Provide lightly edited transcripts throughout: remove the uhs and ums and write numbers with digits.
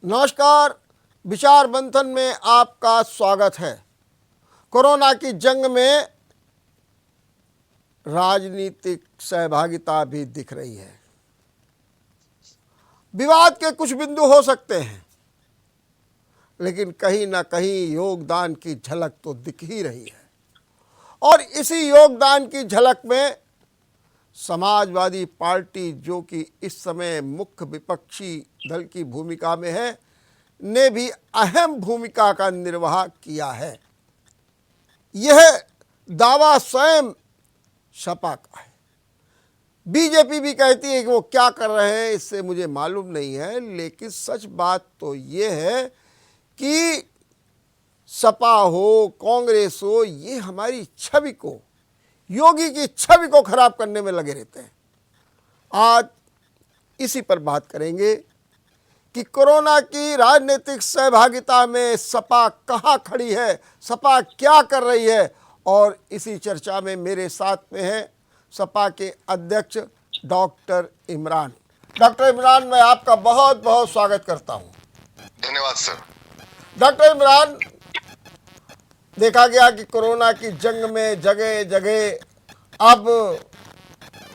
नमस्कार। विचार मंथन में आपका स्वागत है। कोरोना की जंग में राजनीतिक सहभागिता भी दिख रही है। विवाद के कुछ बिंदु हो सकते हैं, लेकिन कहीं ना कहीं योगदान की झलक तो दिख ही रही है। और इसी योगदान की झलक में समाजवादी पार्टी, जो कि इस समय मुख्य विपक्षी दल की भूमिका में है, ने भी अहम भूमिका का निर्वाह किया है। यह दावा स्वयं सपा का है। बीजेपी भी कहती है कि वो क्या कर रहे हैं इससे मुझे मालूम नहीं है, लेकिन सच बात तो ये है कि सपा हो, कांग्रेस हो, ये हमारी छवि को, योगी की छवि को खराब करने में लगे रहते हैं। आज इसी पर बात करेंगे कि कोरोना की राजनीतिक सहभागिता में सपा कहाँ खड़ी है, सपा क्या कर रही है। और इसी चर्चा में मेरे साथ में हैं सपा के अध्यक्ष डॉक्टर इमरान। डॉक्टर इमरान, मैं आपका बहुत बहुत स्वागत करता हूँ। धन्यवाद सर। डॉक्टर इमरान, देखा गया कि कोरोना की जंग में जगह जगह अब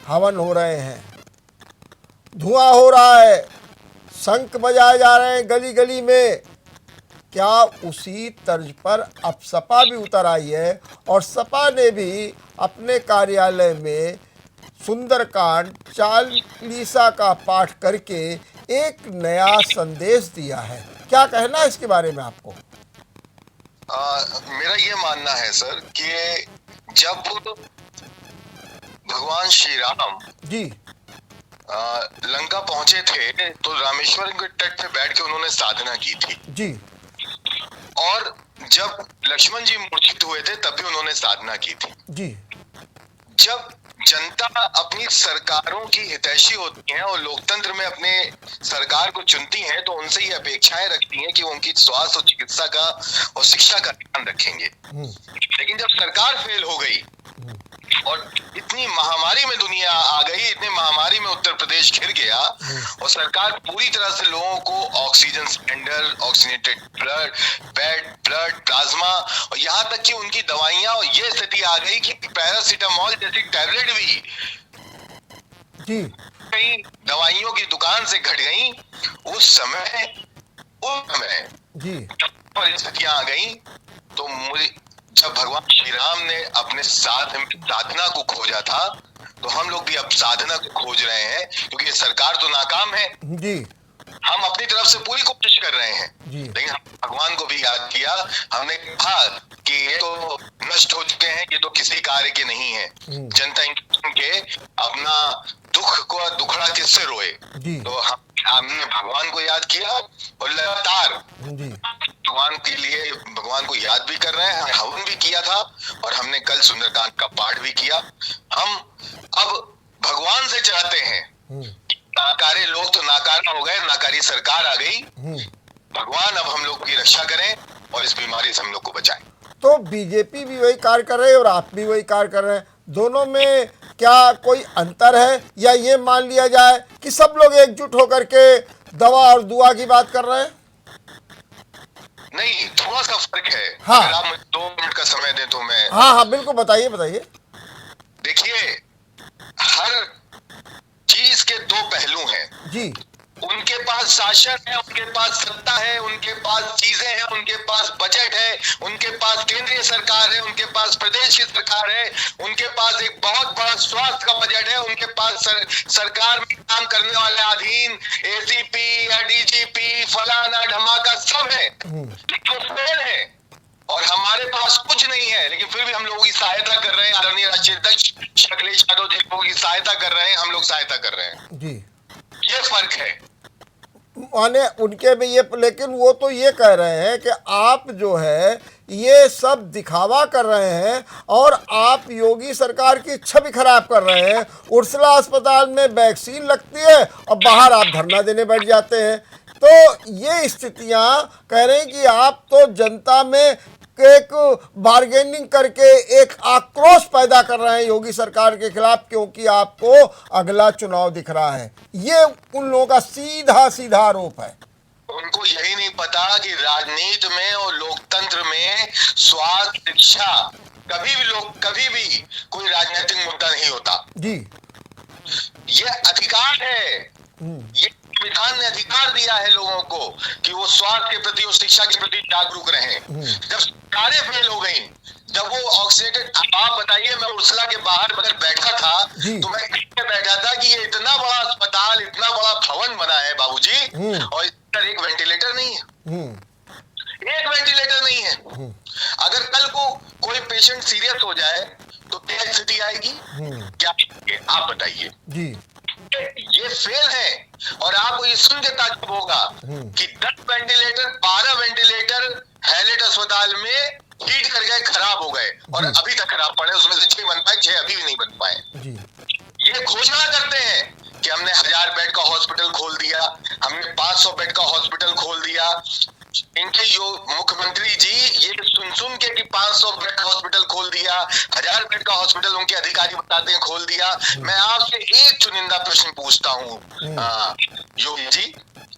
हवन हो रहे हैं, धुआं हो रहा है, शंख बजाए जा रहे हैं गली गली में। क्या उसी तर्ज पर अब सपा भी उतर आई है और सपा ने भी अपने कार्यालय में सुंदरकांड चालीसा का पाठ करके एक नया संदेश दिया है। क्या कहना है इसके बारे में आपको? मेरा ये मानना है सर कि जब भगवान श्री राम जी लंका पहुंचे थे तो रामेश्वरम के तट पे बैठ के उन्होंने साधना की थी जी। और जब लक्ष्मण जी मूर्छित हुए थे तब भी उन्होंने साधना की थी जी। जब जनता अपनी सरकारों की हितैषी होती है और लोकतंत्र में अपने सरकार को चुनती है तो उनसे ये अपेक्षाएं रखती हैं कि वो उनकी स्वास्थ्य और चिकित्सा का और शिक्षा का ध्यान रखेंगे। लेकिन जब सरकार फेल हो गई और इतनी महामारी में दुनिया आ गई, इतनी महामारी में उत्तर प्रदेश घिर गया और सरकार पूरी तरह से लोगों को oxygen cylinder, oxygenated blood, bed, blood, plasma और यहाँ तक कि उनकी दवाइयां, और ये स्थिति आ गई कि पैरासीटामोल जैसी टैबलेट भी जी कई दवाइयों की दुकान से घट गई। उस समय जी परिस्थितियां आ गई तो मुझे, जब भगवान श्री राम ने अपने साधना को खोजा था तो हम लोग भी अब साधना को खोज रहे हैं, क्योंकि ये सरकार तो नाकाम है जी। हम अपनी तरफ से पूरी कोशिश कर रहे हैं जी। लेकिन भगवान को भी याद किया। हमने कहा कि ये तो नष्ट हो चुके हैं, ये तो किसी कार्य के नहीं है। जनता इनके अपना दुख को दुखड़ा किससे रोए। तो हमने भगवान को याद किया और लगातार भगवान के लिए भगवान को याद भी कर रहे हैं। हवन भी किया था और हमने कल सुंदरकांड का पाठ भी किया। हम अब भगवान से चाहते हैं, नाकारे लोग तो नाकारा हो गए, नाकारी सरकार आ गई, भगवान अब हम लोग की रक्षा करें और इस बीमारी से हम लोग को बचाएं। तो बीजेपी भी वही कार्य कर रहे हैं और आप भी वही कार्य कर रहे हैं, दोनों में क्या कोई अंतर है, या ये मान लिया जाए कि सब लोग एकजुट होकर के दवा और दुआ की बात कर रहे हैं? नहीं, थोड़ा सा फर्क है। हाँ। अगर आप मुझे 2 मिनट का समय दें तो मैं। हाँ बिल्कुल, बताइए बताइए। देखिए, हर चीज के 2 पहलू हैं जी। उनके पास शासन है, उनके पास सत्ता है, उनके पास चीजें हैं, उनके पास बजट है, उनके पास केंद्रीय सरकार है, उनके पास प्रदेश की सरकार है, उनके पास एक बहुत बड़ा स्वास्थ्य का बजट है, उनके पास सरकार में काम करने वाले अधीन एसीपी या डीजीपी फलाना ढमाका सब है, लेकिन फेल है। और हमारे पास कुछ नहीं है, लेकिन फिर भी हम लोगों की सहायता कर रहे हैं। आदरणीय राष्ट्रीय अध्यक्ष अखिलेश यादव जी लोगों की सहायता कर रहे हैं, हम लोग सहायता कर रहे हैं जी। ये फर्क है माने उनके में ये, लेकिन वो तो ये कह रहे हैं कि आप जो है ये सब दिखावा कर रहे हैं और आप योगी सरकार की छवि खराब कर रहे हैं। उर्सला अस्पताल में वैक्सीन लगती है और बाहर आप धरना देने बैठ जाते हैं। तो ये स्थितियां कह रहे हैं कि आप तो जनता में एक बार्गेनिंग करके एक आक्रोश पैदा कर रहे हैं योगी सरकार के खिलाफ, क्योंकि आपको अगला चुनाव दिख रहा है। ये उन लोगों का सीधा सीधा आरोप है। उनको यही नहीं पता कि राजनीति में और लोकतंत्र में स्वास्थ्य शिक्षा कभी भी कोई राजनीतिक मुद्दा नहीं होता जी। ये अधिकार है, ये संविधान ने अधिकार दिया है लोगों को कि वो स्वास्थ्य के प्रति और शिक्षा के प्रति जागरूक रहें। जब सरकारें फेल हो गई, जब वो ऑक्सीडेंट, आप बताइए, मैं उर्सला के बाहर अगर बैठा था तो मैं इसमें बैठा था कि ये इतना बड़ा अस्पताल, इतना बड़ा भवन बना है बाबूजी, और इस पर एक वेंटिलेटर नहीं है, एक वेंटिलेटर नहीं है। अगर कल को कोई पेशेंट सीरियस हो जाए तो क्या स्थिति आएगी, क्या आप बताइए जी। ये फेल है। और आपको ये सुन के ताज्जुब होगा कि 10 वेंटिलेटर, 12 वेंटिलेटर हैलेट अस्पताल में हीट कर गए, खराब हो गए, और अभी तक खराब पड़े, उसमें से 6 बन पाए, 6 अभी भी नहीं बन पाए। ये घोषणा करते हैं कि हमने 1000 बेड का हॉस्पिटल खोल दिया, हमने 500 बेड का हॉस्पिटल खोल दिया। इनके मुख्यमंत्री जी ये सुन के कि 500 बेड का हॉस्पिटल खोल दिया, 1000 बेड का हॉस्पिटल उनके अधिकारी बताते हैं खोल दिया। मैं आपसे एक चुनिंदा प्रश्न पूछता हूँ योगी जी,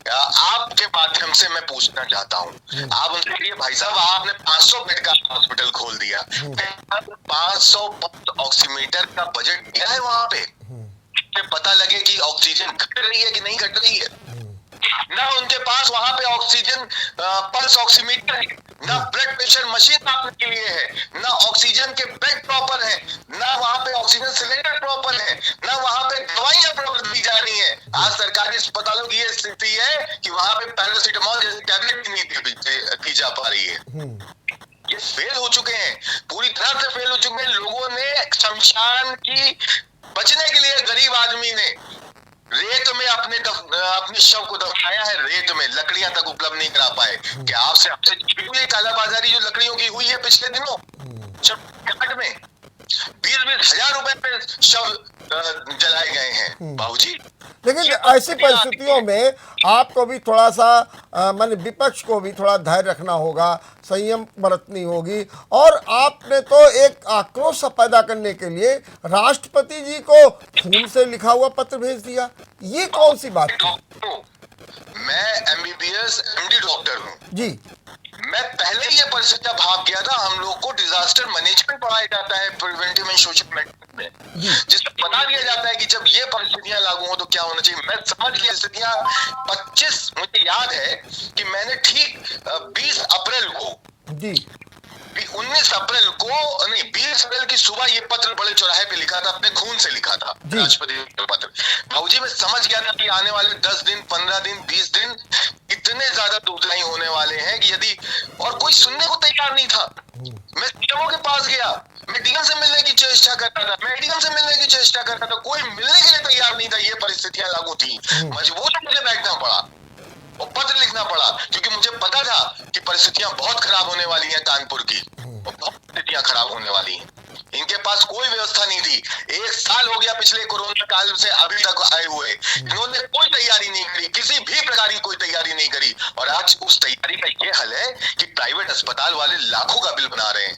आपके माध्यम से मैं पूछना चाहता हूँ, आप उनसे कहिए भाई साहब आपने 500 बेड का हॉस्पिटल खोल दिया, 500 ऑक्सीमीटर का बजट दिया है वहां पे, पता लगे कि ऑक्सीजन घट रही है कि नहीं घट रही है। ना उनके पास वहां पे ऑक्सीजन पल्स ऑक्सीमीटर है, ना ब्लड प्रेशर मशीन आपने के लिए है, ना ऑक्सीजन के बेड प्रॉपर है, ना वहां पे ऑक्सीजन सिलेंडर प्रॉपर है, ना वहां पे दवाइयां प्रॉपर दी जा रही है। आज सरकारी अस्पतालों की ये स्थिति है कि वहां पे पैरासीटामोल जैसे टैबलेट भी नहीं दी जा पा रही है। ये फेल हो चुके हैं, पूरी तरह से फेल हो चुके हैं। लोगों ने शमशान की बचने के लिए, गरीब आदमी ने रेत में अपने शव को दफनाया है, रेत में लकड़ियां तक उपलब्ध नहीं करा पाए। क्या आपसे कालाबाजारी जो लकड़ियों की हुई है पिछले दिनों घाट में 20-20 हजार रुपए पे शव जलाए गए हैं बाबूजी। लेकिन ऐसी परिस्थितियों में आपको भी थोड़ा सा माने विपक्ष को भी थोड़ा धैर्य रखना होगा, संयम बरतनी होगी, और आपने तो एक आक्रोश पैदा करने के लिए राष्ट्रपति जी को खून से लिखा हुआ पत्र भेज दिया। ये कौन सी बात थी? मैं MBBS MD डॉक्टर हूँ जी। मैं पहले ही ये परिस्थितियां भाग गया था। हम लोग को डिजास्टर मैनेजमेंट पढ़ाया जाता है प्रिवेंटिव एंड सोशल मेडिसिन में, जिसमें बता दिया जाता है कि जब ये परिस्थितियां लागू हो तो क्या होना चाहिए। मैं समझ गया स्थितियां 25, मुझे याद है कि मैंने ठीक 20 अप्रैल को 19 अप्रैल को नहीं 20 अप्रैल की सुबह ये पत्र बड़े चौराहे पे लिखा था, अपने खून से लिखा था राष्ट्रपति का पत्र। भाऊजी मैं समझ गया था कि आने वाले 10 दिन 15 दिन 20 दिन इतने ज्यादा दुखदाई होने वाले हैं कि यदि, और कोई सुनने को तैयार नहीं था। मैं सीएमओ के पास गया, मैं डीएम से मिलने की चेष्टा करता था, मैं एडीएम से मिलने की चेष्टा करता था, कोई मिलने के लिए तैयार नहीं था। ये परिस्थितियां लागू थी, मजबूर मुझे बैठना पड़ा और पत्र लिखना पड़ा, क्योंकि मुझे पता था कि परिस्थितियां बहुत खराब होने वाली हैं कानपुर की, और बहुत स्थितियां खराब होने वाली हैं। इनके पास कोई व्यवस्था नहीं थी। 1 साल हो गया पिछले कोरोना काल से अभी तक आए हुए, इन्होंने कोई तैयारी नहीं करी, किसी भी प्रकार की कोई तैयारी नहीं करी। और आज उस तैयारी का ये हल है कि प्राइवेट अस्पताल वाले लाखों का बिल बना रहे हैं,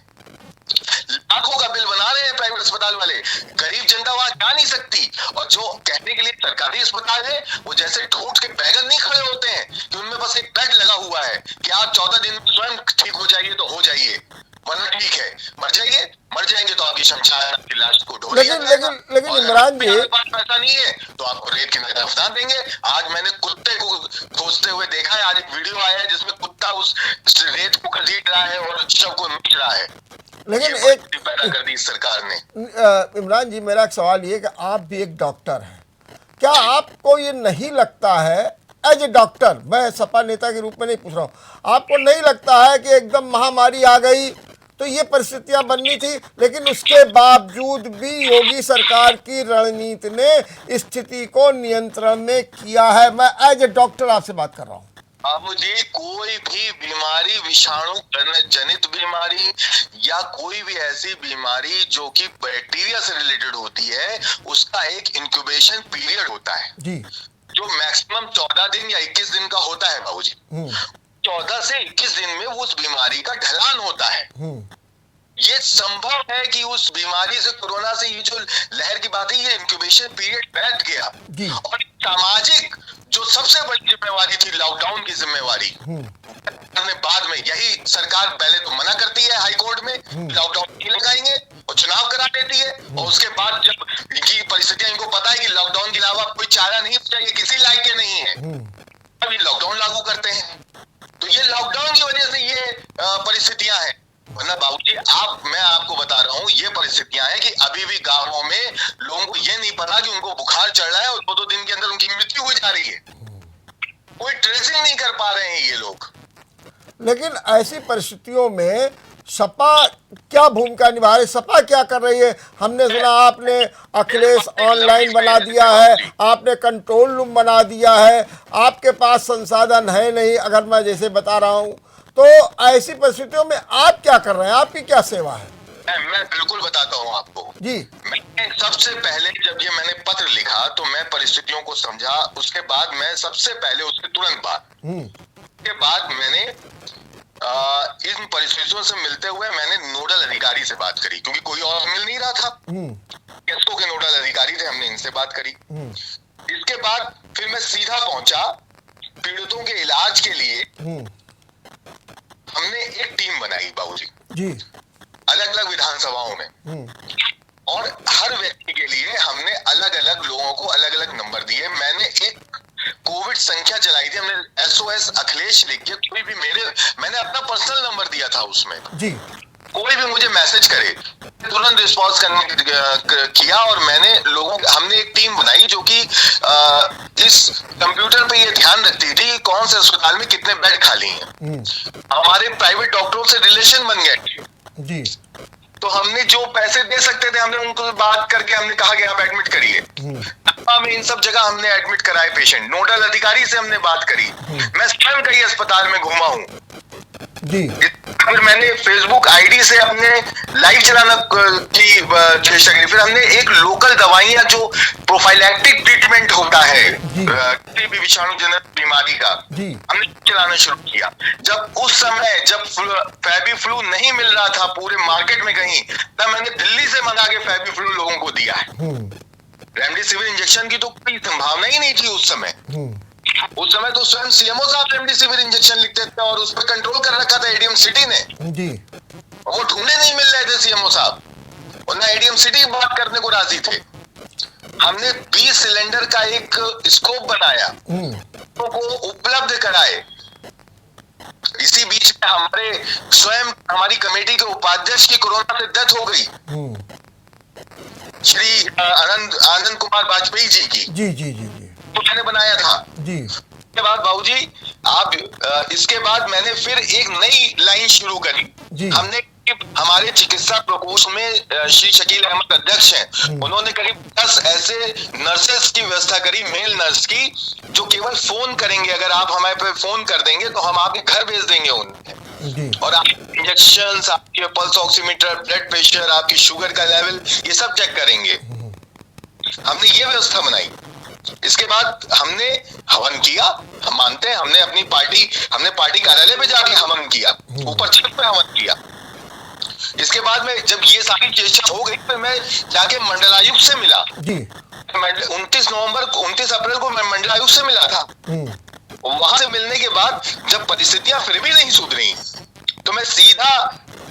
लाखों का बिल बना रहे हैं प्राइवेट अस्पताल वाले। गरीब जनता वहां जा नहीं सकती, और जो कहने के लिए सरकारी अस्पताल है वो जैसे ठूठ के बैगन नहीं खड़े होते हैं कि उनमें बस एक बेड लगा हुआ है कि आप 14 दिन में स्वयं ठीक हो जाइए तो हो जाइए, वरना ठीक है मर जाएंगे तो आपकी शमशान की लाश को ढो लेकिन इमरान जी पैसा नहीं है तो आपको रेत के अंदर दफना देंगे। आज मैंने कुत्ते को खोजते हुए देखा है, आज एक वीडियो आया है जिसमें कुत्ता उस रेत को घसीट रहा है और शव को नोच रहा है। लेकिन एक पैदा कर दी सरकार ने। इमरान जी मेरा एक सवाल ये कि आप भी एक डॉक्टर हैं, क्या आपको ये नहीं लगता है एज ए डॉक्टर, मैं सपा नेता के रूप में नहीं पूछ रहा हूँ, आपको नहीं लगता है कि एकदम महामारी आ गई तो ये परिस्थितियां बननी थी, लेकिन उसके बावजूद भी योगी सरकार की रणनीति ने स्थिति को नियंत्रण में किया है? मैं एज ए डॉक्टर आपसे बात कर रहा हूँ। मुझे कोई भी बीमारी, विषाणु जनित बीमारी या कोई भी ऐसी बीमारी जो कि बैक्टीरिया से रिलेटेड होती है, उसका एक इंक्यूबेशन पीरियड होता है जी, जो मैक्सिमम 14 दिन या 21 दिन का होता है बाबूजी। 14 से 21 दिन में उस बीमारी का ढलान होता है। ये संभव है कि उस बीमारी से, कोरोना से, ये जो लहर की बात है, ये इंक्यूबेशन पीरियड बैठ गया। और सामाजिक जो सबसे बड़ी जिम्मेवारी थी लॉकडाउन की जिम्मेवारी, बाद में यही सरकार पहले तो मना करती है हाई कोर्ट में लॉकडाउन नहीं लगाएंगे और चुनाव करा देती है, और उसके बाद जब इनकी परिस्थितियां, इनको पता है कि लॉकडाउन के अलावा कोई चारा नहीं चाहिए, किसी लायक के नहीं है, अभी लॉकडाउन लागू करते हैं। तो ये लॉकडाउन की वजह से ये परिस्थितियां हैं। वरना बाबूजी मैं आपको बता रहा हूँ, ये परिस्थितियां हैं कि अभी भी गांवों में लोगों को ये नहीं पता कि उनको बुखार चढ़ रहा है और 2-2 दिन के अंदर उनकी मृत्यु हो जा रही है। कोई ट्रेसिंग नहीं कर पा रहे हैं ये लोग। लेकिन ऐसी परिस्थितियों में सपा क्या भूमिका निभा रही, सपा क्या कर रही है? हमने सुना आपने अखिलेश ऑनलाइन बना दिया है, आपने कंट्रोल रूम बना दिया है, आपके पास संसाधन है नहीं, अगर मैं जैसे बता रहा हूं, तो ऐसी परिस्थितियों में आप क्या कर रहे हैं? आपकी क्या सेवा है? मैं बिल्कुल बताता हूँ आपको जी। मैं सबसे पहले जब ये मैंने पत्र लिखा तो मैं परिस्थितियों को समझा, उसके बाद मैं सबसे पहले उसके तुरंत बाद के बाद मैंने इन परिस्थितियों से मिलते हुए मैंने नोडल अधिकारी से बात करी, क्योंकि कोई और मिल नहीं रहा था। किसको के नोडल अधिकारी थे, हमने इनसे बात करी। इसके बाद फिर मैं सीधा पहुंचा पीड़ितों के इलाज के लिए। हमने एक टीम बनाई बाबूजी जी, अलग अलग विधानसभाओं में, और हर व्यक्ति के लिए हमने अलग अलग लोगों को अलग अलग नंबर दिए। मैंने एक कोविड संख्या चलाई थी, हमने SOS अखिलेश लिख के, कोई भी मैंने अपना पर्सनल नंबर दिया था उसमें जी, कोई भी मुझे मैसेज करे तुरंत रिस्पॉन्स करने किया। और हमने एक टीम बनाई जो कि इस कंप्यूटर पे ये ध्यान रखती थी कि कौन से अस्पताल में कितने बेड खाली हैं। हमारे प्राइवेट डॉक्टरों से रिलेशन बन गए जी, तो हमने जो पैसे दे सकते थे हमने उनको बात करके हमने कहा कि आप एडमिट करिए। में इन सब जगह हमने एडमिट कराए पेशेंट। नोडल अधिकारी से हमने बात करी, मैं स्वयं कई अस्पताल में घूमा हूँ जी। फिर मैंने फेसबुक आईडी से अपने लाइव चलाना की चेष्टा करी। फिर हमने एक लोकल दवाइयां जो प्रोफाइलैक्टिक ट्रीटमेंट होता है किसी भी विषाणु जनित बीमारी का, हमने चलाना शुरू किया। जब उस समय जब फेबिफ्लू नहीं मिल रहा था पूरे मार्केट में कहीं, तब मैंने दिल्ली से मंगा के फेबिफ्लू लोगों को दिया है। रेमडेसिविर इंजेक्शन की तो कोई संभावना ही नहीं थी उस समय। उस समय तो स्वयं CMO साहब रेमडेसिविर इंजेक्शन लिखते थे और उस पर कंट्रोल कर रखा था ADM सिटी ने जी। वो ढूंढे नहीं मिल रहे थे CMO साहब, और ना ADM सिटी बात करने को राजी थे। हमने 20 सिलेंडर का एक स्कोप बनाया, तो को उपलब्ध कराए। इसी बीच में हमारी कमेटी के उपाध्यक्ष की कोरोना से डेथ हो गई, श्री आनंद कुमार वाजपेयी जी की जी जी जी जी, तो मैंने बनाया था जी। इसके बाद बाबूजी इसके बाद मैंने फिर एक नई लाइन शुरू करी जी। हमने हमारे चिकित्सा प्रकोष्ठ में श्री शकील अहमद अध्यक्ष हैं, उन्होंने करीब 10 ऐसे नर्सेस की व्यवस्था करी, मेल नर्स की, जो केवल फोन करेंगे। अगर आप हमारे पे फोन कर देंगे तो हम आपके घर भेज देंगे उन्हें, और आप इंजेक्शन, आपके पल्स ऑक्सीमीटर, ब्लड प्रेशर, आपकी शुगर का लेवल, ये सब चेक करेंगे। हमने ये व्यवस्था बनाई। इसके बाद हमने हवन किया। हम मानते हैं हमने पार्टी कार्यालय पे जाके हवन किया, ऊपर छत पे हवन किया। इसके बाद में जब ये सारी चेष्टा हो गई तो मैं जाके मंडलायुक्त से मिला जी। 29 अप्रैल को मैं मंडलायुक्त से मिला था। वहां से मिलने के बाद जब परिस्थितियां फिर भी नहीं सुधरी, तो मैं सीधा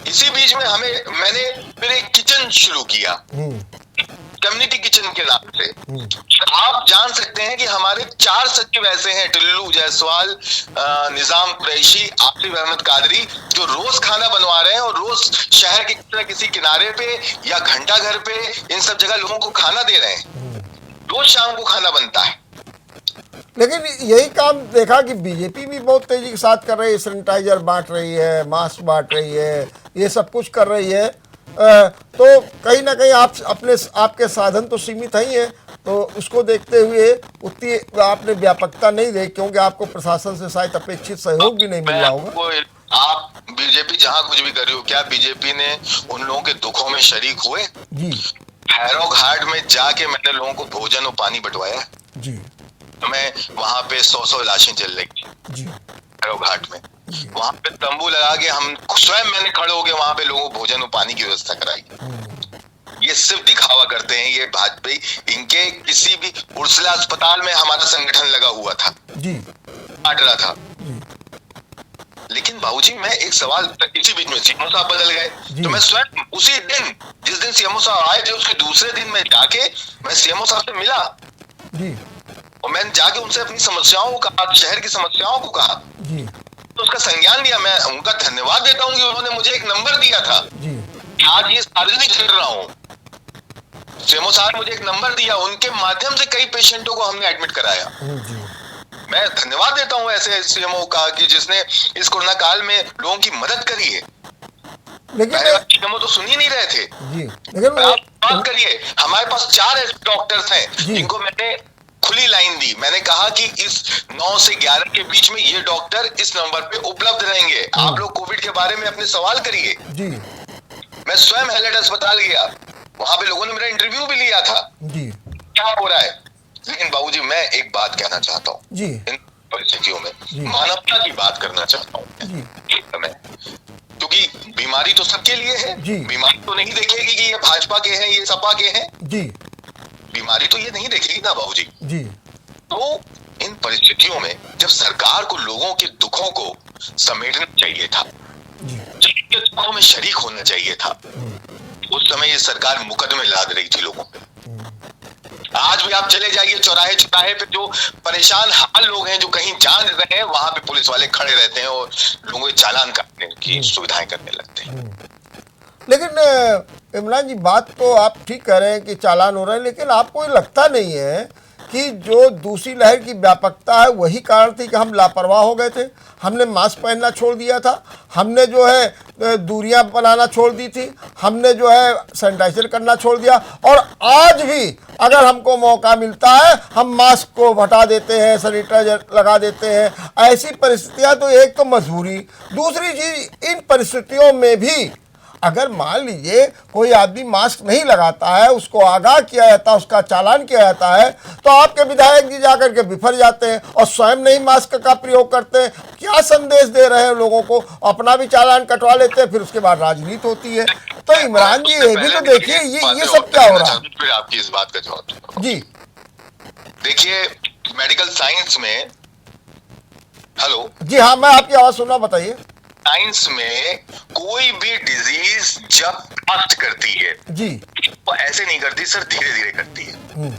इसी बीच में मैंने फिर एक किचन शुरू किया, कम्युनिटी किचन के नाम से। आप जान सकते हैं कि हमारे 4 सचिव ऐसे हैं, टिल्लू जायसवाल, निजाम कुरैशी, आसिफ अहमद कादरी, जो रोज खाना बनवा रहे हैं और रोज शहर के किसी किनारे पे या घंटा घर पे इन सब जगह लोगों को खाना दे रहे हैं। रोज शाम को खाना बनता है। लेकिन यही काम देखा कि बीजेपी भी बहुत तेजी के साथ कर रही है, सैनिटाइजर बांट रही है, मास्क बांट रही है, ये सब कुछ कर रही है। तो कहीं ना कहीं आपके साधन तो सीमित ही हैं, तो उसको देखते हुए उतनी आपने व्यापकता नहीं देखी, क्योंकि आपको प्रशासन से शायद अपेक्षित सहयोग भी नहीं मिल रहा होगा। आप बीजेपी जहां कुछ भी कर रही हो, क्या बीजेपी ने उन लोगों के दुखों में शरीक हुए जी? भैरव घाट में जाके मैंने लोगों को भोजन और पानी बंटवाया जी। तो मैं वहां पे 100 लाशें जल रही जी भैरव घाट में, वहां पे तंबू लगा के हम स्वयं मैंने खड़े होके वहां पे लोगों को भोजन और पानी की व्यवस्था कराई। ये ये सिर्फ दिखावा करते हैं ये भाजपा। इनके किसी भी उर्सला अस्पताल में हमारा संगठन लगा हुआ था जी, काट रहा था। लेकिन बाबूजी मैं एक सवाल, इसी बीच में सीएमओ साहब बदल गए, तो मैं स्वयं उसी दिन जिस दिन सीएमओ साहब आए थे उसके दूसरे दिन मैं जाके मैं सीएमओ साहब से मिला जी, और मैंने जाके उनसे अपनी समस्याओं को कहा, शहर की समस्याओं को कहा, जी, तो उसका संज्ञान लिया। मैं उनका धन्यवाद देता हूँ कि उन्होंने मुझे एक नंबर दिया था। जी, आज ये सार्वजनिक कर रहा हूँ, सीएमओ साहब मुझे एक नंबर दिया, उनके माध्यम से कई पेशेंटों को हमने एडमिट कराया। जी, मैं धन्यवाद देता हूँ ऐसे सीएमओ का कि जिसने इस कोरोना काल में लोगों की मदद करी है। लेकिन सीएमओ तो सुन ही नहीं रहे थे। जी, लेकिन आप बात करिए, हमारे पास 4 ऐसे डॉक्टर्स हैं जिनको मैंने खुली लाइन दी। मैंने कहा कि इस 9 से 11 के बीच में ये डॉक्टर इस नंबर पे उपलब्ध रहेंगे। आप लोग कोविड के बारे में अपने सवाल करिए। जी, मैं स्वयं हेलेट अस्पताल गया, वहां पे लोगों ने मेरा इंटरव्यू भी लिया था जी, क्या हो रहा है। लेकिन बाबूजी मैं एक बात कहना चाहता हूँ, जी, इन परिस्थितियों में मानवता की बात करना चाहता हूँ मैं, क्योंकि बीमारी तो सबके लिए है। बीमारी तो नहीं देखेगी कि ये भाजपा के हैं, ये सपा के हैं। जी, बीमारी तो ये नहीं देखेगी ना बाबूजी। जी, तो इन परिस्थितियों में जब सरकार को लोगों के दुखों को समेटना चाहिए था, जिनके दुखों में शरीक होना चाहिए था, उस समय ये सरकार मुकदमे लाद रही थी लोगों पे। आज भी आप चले जाइए चौराहे चौराहे पे, जो परेशान हाल लोग हैं जो कहीं जा रहे हैं, वहां पे पुलिस वाले खड़े रहते हैं और लोगों के चालान काटने की सुविधाएं करने लगते हैं। लेकिन इमरान जी बात तो आप ठीक कह रहे हैं कि चालान हो रहे हैं, लेकिन आपको ये लगता नहीं है कि जो दूसरी लहर की व्यापकता है वही कारण थी कि हम लापरवाह हो गए थे, हमने मास्क पहनना छोड़ दिया था, हमने जो है दूरियां बनाना छोड़ दी थी, हमने जो है सैनिटाइजर करना छोड़ दिया, और आज भी अगर हमको मौका मिलता है हम मास्क को हटा देते हैं, सैनिटाइजर लगा देते हैं। ऐसी परिस्थितियां तो एक तो मजबूरी, दूसरी चीज़ इन परिस्थितियों में भी अगर मान लीजिए कोई आदमी मास्क नहीं लगाता है, उसको आगाह किया जाता है, उसका चालान किया जाता है, तो आपके विधायक जी जाकर के बिफर जाते हैं और स्वयं नहीं मास्क का प्रयोग करते हैं। क्या संदेश दे रहे हैं लोगों को? अपना भी चालान कटवा लेते हैं, फिर उसके बाद राजनीति होती है। तो इमरान जी ये भी तो देखिए ये सब क्या हो रहा है। फिर आपकी इस बात का जवाब जी देखिए, मेडिकल साइंस में, हेलो जी हाँ, मैं आपकी आवाज सुन रहा, बताइए। साइंस में कोई भी डिजीज जब ब्लास्ट करती है जी, वो ऐसे नहीं करती सर, धीरे धीरे करती है।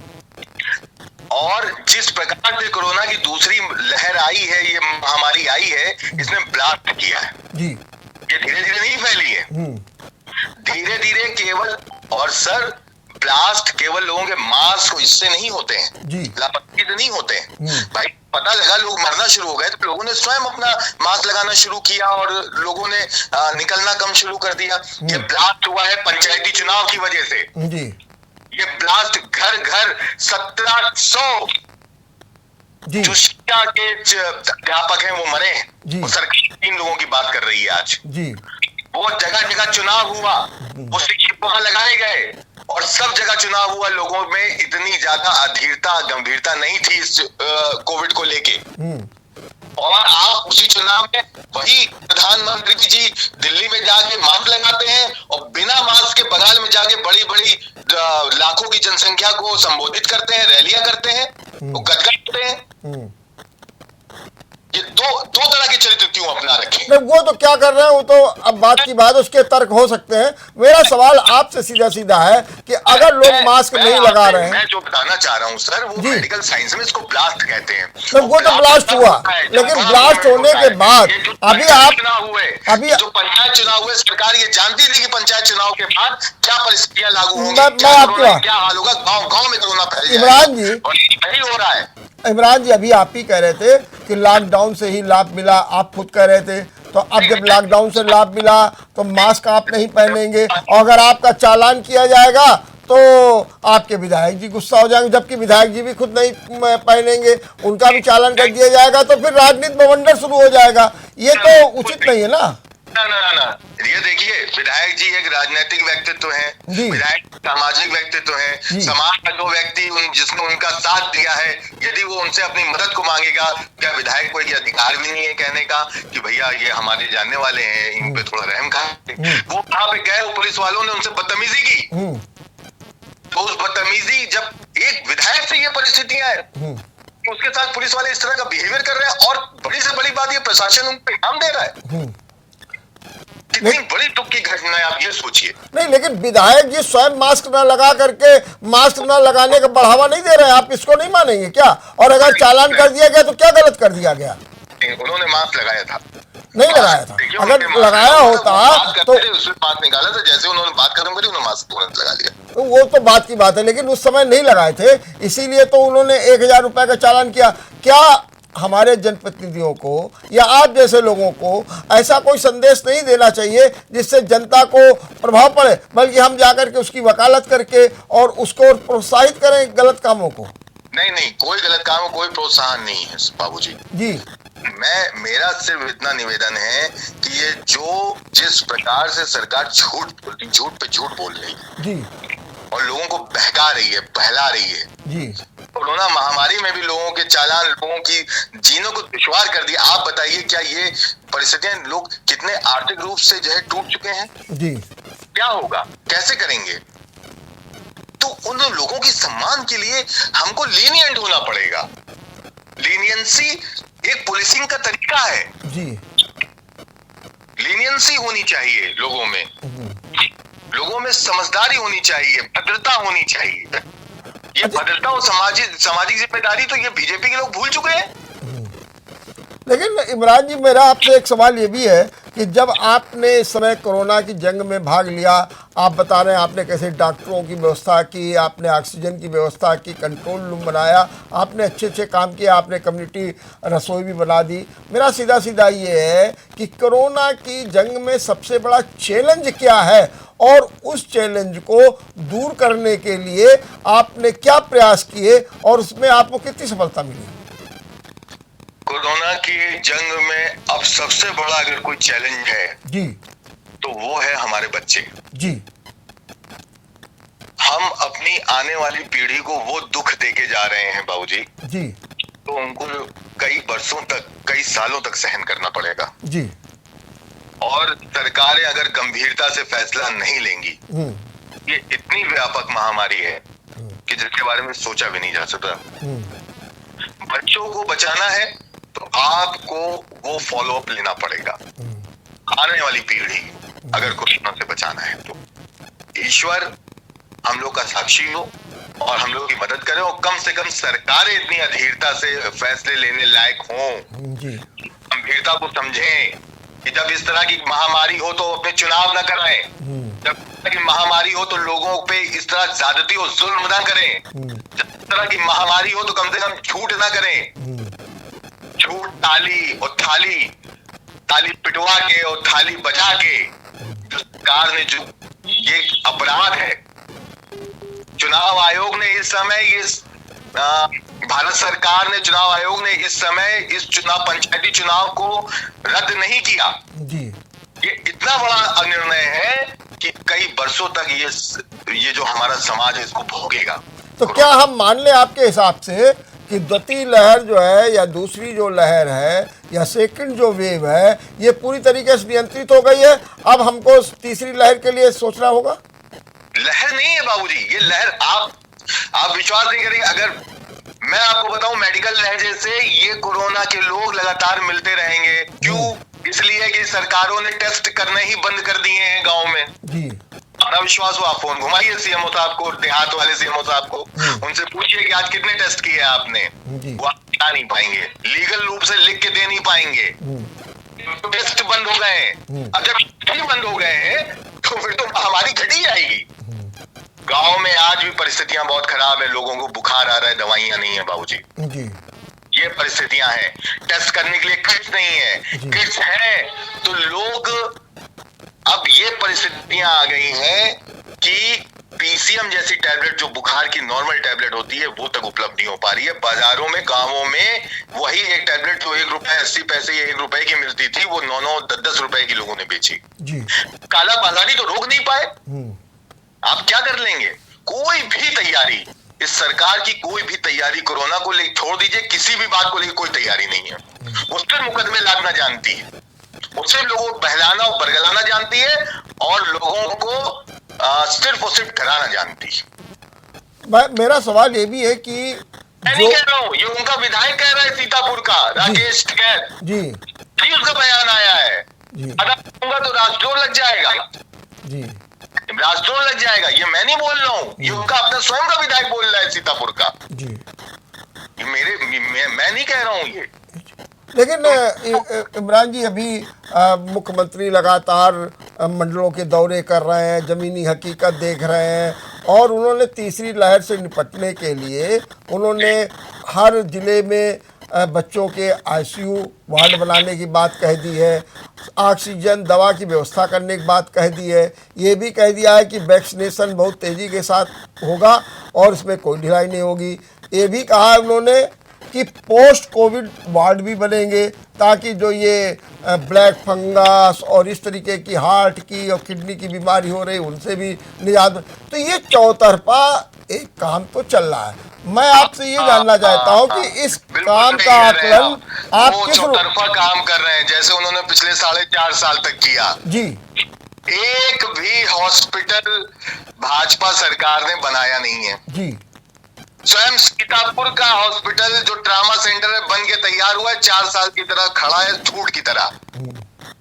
और जिस प्रकार से कोरोना की दूसरी लहर आई है, ये महामारी आई है, इसने ब्लास्ट किया है जी, ये धीरे धीरे नहीं फैली है, धीरे धीरे केवल। और सर ब्लास्ट केवल लोगों के मास्क इससे नहीं होते हैं, लापरवाही से नहीं होते हैं भाई। पता लगा लोग मरना शुरू हो गए तो लोगों ने स्वयं अपना मास्क लगाना शुरू किया और लोगों ने निकलना कम शुरू कर दिया। ये ब्लास्ट हुआ है पंचायती चुनाव की वजह से। ये ब्लास्ट घर घर 1700 जो शिक्षा के अध्यापक हैं वो मरे हैं। वो सरकार 3 लोगों की बात कर रही है आज। वो जगह जगह चुनाव हुआ, वो शिक्षक वहां लगाए गए और सब जगह चुनाव हुआ। लोगों में इतनी ज्यादा अधीरता गंभीरता नहीं थी इस कोविड को लेके। और आप उसी चुनाव में वही प्रधानमंत्री जी दिल्ली में जाके मास्क लगाते हैं और बिना मास्क के बंगाल में जाके बड़ी बड़ी लाखों की जनसंख्या को संबोधित करते हैं, रैलियां करते हैं, वो गदगद होते हैं। ये दो तरह के चरित्र क्यों अपना रखे? वो तो क्या कर रहे हैं, वो तो अब बात की बात, उसके तर्क हो सकते हैं। मेरा सवाल आपसे सीधा सीधा है कि अगर लोग मास्क नहीं लगा रहे हैं, मैं जो बताना चाह रहा हूँ सर, वो मेडिकल साइंस में इसको ब्लास्ट कहते हैं। तो वो तो ब्लास्ट हुआ, लेकिन ब्लास्ट होने के बाद अभी आप जो पंचायत चुनाव हुए, सरकार ये जानती थी कि पंचायत चुनाव के बाद क्या परिस्थितियां लागू होंगी, क्या हाल होगा, गाँव में कोरोना फैल जाएगा। इमरान जी, यही हो रहा है। इमरान जी अभी आप ही कह रहे थे कि लॉकडाउन से ही लाभ मिला, आप खुद कह रहे थे। तो अब जब लॉकडाउन से लाभ मिला तो मास्क आप नहीं पहनेंगे और अगर आपका चालान किया जाएगा तो आपके विधायक जी गुस्सा हो जाएंगे, जबकि विधायक जी भी खुद नहीं पहनेंगे, उनका भी चालान कर दिया जाएगा, तो फिर राजनीति बवंडर शुरू हो जाएगा। ये तो उचित नहीं है ना। ना ये देखिए, विधायक जी एक राजनीतिक व्यक्तित्व है, विधायक सामाजिक व्यक्तित्व है। समाज का जो व्यक्ति जिसने उनका साथ दिया है, यदि वो उनसे अपनी मदद को मांगेगा, क्या विधायक को ये अधिकार भी नहीं है कहने का कि भैया ये हमारे जानने वाले हैं, इन पे थोड़ा रहम खाएं? वो वहां पे गए, पुलिस वालों ने उनसे बदतमीजी की, तो उस बदतमीजी, जब एक विधायक से ये परिस्थितियां है, उसके साथ पुलिस वाले इस तरह का बिहेवियर कर रहे हैं, और बड़ी से बड़ी बात, ये प्रशासन उनको इनाम दे रहा है। कितनी बड़ी दुख की घटना है, आप ये सोचिए। नहीं, लेकिन विधायक जी स्वयं मास्क न लगा करके, मास्क न लगाने का बढ़ावा नहीं दे रहे हैं, आप इसको नहीं मानेंगे क्या? और अगर चालान कर दिया गया तो क्या गलत कर दिया गया? उन्होंने मास्क लगाया था, नहीं लगाया था? अगर लगाया होता तो उसमें मास्क निकाला था, जैसे उन्होंने बात खत्म करी उन्होंने मास्क तुरंत लगा लिया। तो वो तो बात की बात है, लेकिन उस समय नहीं लगाए थे, इसीलिए तो उन्होंने 1000 रुपए का चालान किया। क्या हमारे जनप्रतिनिधियों को या आप जैसे लोगों को ऐसा कोई संदेश नहीं देना चाहिए जिससे जनता को प्रभाव पड़े, बल्कि हम जाकर के उसकी वकालत करके और उसको प्रोत्साहित करें गलत कामों को? नहीं, कोई गलत काम, कोई प्रोत्साहन नहीं है बाबूजी जी। मेरा सिर्फ इतना निवेदन है कि ये जिस प्रकार से सरकार झूठ पे झूठ बोल रही है जी, और लोगों को बहका रही है, बहला रही है जी। कोरोना महामारी में भी लोगों के चालान, लोगों की जीनों को दुश्वार कर दिया। आप बताइए, क्या ये परिस्थितियां, लोग कितने आर्थिक रूप से जो है टूट चुके हैं जी। क्या होगा, कैसे करेंगे? तो उन लोगों की सम्मान के लिए हमको लीनियंट होना पड़ेगा। लीनियंसी एक पुलिसिंग का तरीका है जी। लीनियंसी होनी चाहिए लोगों में समझदारी होनी चाहिए, भद्रता होनी चाहिए। ये भद्रता और सामाजिक जिम्मेदारी तो ये बीजेपी के लोग भूल चुके हैं। लेकिन इमरान जी, मेरा आपसे एक सवाल ये भी है कि जब आपने इस समय कोरोना की जंग में भाग लिया, आप बता रहे हैं आपने कैसे डॉक्टरों की व्यवस्था की, आपने ऑक्सीजन की व्यवस्था की, कंट्रोल रूम बनाया, आपने अच्छे काम किए, आपने कम्युनिटी रसोई भी बना दी। मेरा सीधा सीधा ये है कि कोरोना की जंग में सबसे बड़ा चैलेंज क्या है, और उस चैलेंज को दूर करने के लिए आपने क्या प्रयास किए और उसमें आपको कितनी सफलता मिली? कोरोना की जंग में अब सबसे बड़ा अगर कोई चैलेंज है जी, तो वो है हमारे बच्चे जी। हम अपनी आने वाली पीढ़ी को वो दुख देके जा रहे हैं बाबूजी जी, तो उनको कई वर्षों तक, कई सालों तक सहन करना पड़ेगा। जी। और सरकारें अगर गंभीरता से फैसला नहीं लेंगी, ये इतनी व्यापक महामारी है कि जिसके बारे में सोचा भी नहीं जा सकता। बच्चों को बचाना है तो आपको वो फॉलो अप लेना पड़ेगा। आने वाली पीढ़ी अगर कोरोना से बचाना है तो ईश्वर हम लोग का साक्षी हो और हम लोग की मदद करे, और कम से कम सरकारें इतनी अधीरता से फैसले लेने लायक हों, गंभीरता को समझें कि जब इस तरह की महामारी हो तो अपने चुनाव न कराएं, जब इस तरह की महामारी हो तो लोगों पे इस तरह ज्यादती और जुल्म न करें, जब इस तरह की महामारी हो तो कम से कम झूठ ना करें। झूठ ताली और ताली पिटवा के और थाली बजा के जो सरकार ने, जो ये अपराध है, चुनाव आयोग ने इस समय, भारत सरकार ने, चुनाव आयोग ने इस समय इस पंचायती चुनाव को रद्द नहीं किया जी। ये इतना बड़ा निर्णय है कि कई वर्षों तक ये जो हमारा समाज है इसको भोगेगा। तो क्या हम मान लें आपके हिसाब से कि द्वितीय लहर जो है या दूसरी जो लहर है या सेकंड जो वेव है, ये पूरी तरीके से नियंत्रित हो गई है, अब हमको तीसरी लहर के लिए सोचना होगा? लहर नहीं है बाबूजी, ये लहर आप विश्वास नहीं करेंगे। अगर मैं आपको बताऊं, मेडिकल लहजे से ये कोरोना के लोग लगातार मिलते रहेंगे। क्यों? इसलिए कि सरकारों ने टेस्ट करने ही बंद कर दिए हैं गांव में जी। अपना विश्वास हो, आप फोन घुमाइए सीएमओ साहब को, देहात वाले सीएमओ साहब को, उनसे पूछिए कि आज कितने टेस्ट किए आपने, वो आप बता नहीं पाएंगे, लीगल रूप से लिख के दे नहीं पाएंगे। टेस्ट बंद हो गए हैं। अब जब बंद हो गए हैं तो फिर तो महामारी घटी जाएगी। गांव में आज भी परिस्थितियां बहुत खराब है, लोगों को बुखार आ रहा है, दवाइयां नहीं है बाबूजी जी। ये परिस्थितियां हैं, टेस्ट करने के लिए किट्स नहीं है, किट्स है तो लोग, अब ये परिस्थितियां आ गई हैं कि पीसीएम जैसी टैबलेट, जो बुखार की नॉर्मल टैबलेट होती है, वो तक उपलब्ध नहीं हो पा रही है। बाजारों में, गांवों में वही एक टैबलेट जो ₹1.80 या ₹1 की मिलती थी, वो 9-9, 10-10 रुपए की लोगों ने बेची जी। काला बाजारी तो रोक नहीं पाए, आप क्या कर लेंगे? कोई भी तैयारी, इस सरकार की कोई भी तैयारी कोरोना को लेकर, छोड़ दीजिए किसी भी बात को लेकर कोई तैयारी नहीं है। उससे मुकदमे लागना जानती है, उससे लोगों को बहलाना और बरगलाना जानती है, और लोगों को सिर्फ और सिर्फ डराना जानती है। मेरा सवाल ये भी है कि मैं नहीं कह रहा हूँ, ये उनका विधायक कह रहा है सीतापुर का, राकेश टिकैत जी जी, उसका बयान आया है। जी अगर कहूंगा तो राजद्रोह लग जाएगा, जी राजद्रोह लग जाएगा। ये मैं नहीं बोल रहा हूँ, ये उनका अपना स्वयं का विधायक बोल रहा है सीतापुर का। जी। ये मैं नहीं कह रहा हूँ ये। लेकिन इमरान जी, अभी मुख्यमंत्री लगातार मंडलों के दौरे कर रहे हैं, ज़मीनी हकीकत देख रहे हैं, और उन्होंने तीसरी लहर से निपटने के लिए उन्होंने हर ज़िले में बच्चों के आईसीयू वार्ड बनाने की बात कह दी है, ऑक्सीजन दवा की व्यवस्था करने की बात कह दी है, ये भी कह दिया है कि वैक्सीनेशन बहुत तेज़ी के साथ होगा और इसमें कोई ढिलाई नहीं होगी। ये भी कहा है उन्होंने कि पोस्ट कोविड वार्ड भी बनेंगे ताकि जो ये ब्लैक फंगस और इस तरीके की हार्ट की और किडनी की बीमारी हो रही उनसे भी निजात। तो ये चौतरफा एक काम तो चल रहा है। मैं आपसे ये जानना चाहता हूँ कि इस काम का आकलन आप किस चौतरफा काम कर रहे हैं, जैसे उन्होंने पिछले 4.5 साल तक किया। जी। एक भी हॉस्पिटल भाजपा सरकार ने बनाया नहीं है। जी। स्वयं सीतापुर का हॉस्पिटल जो ट्रामा सेंटर है बन के तैयार हुआ है, 4 साल की तरह खड़ा है, ठूट की तरह,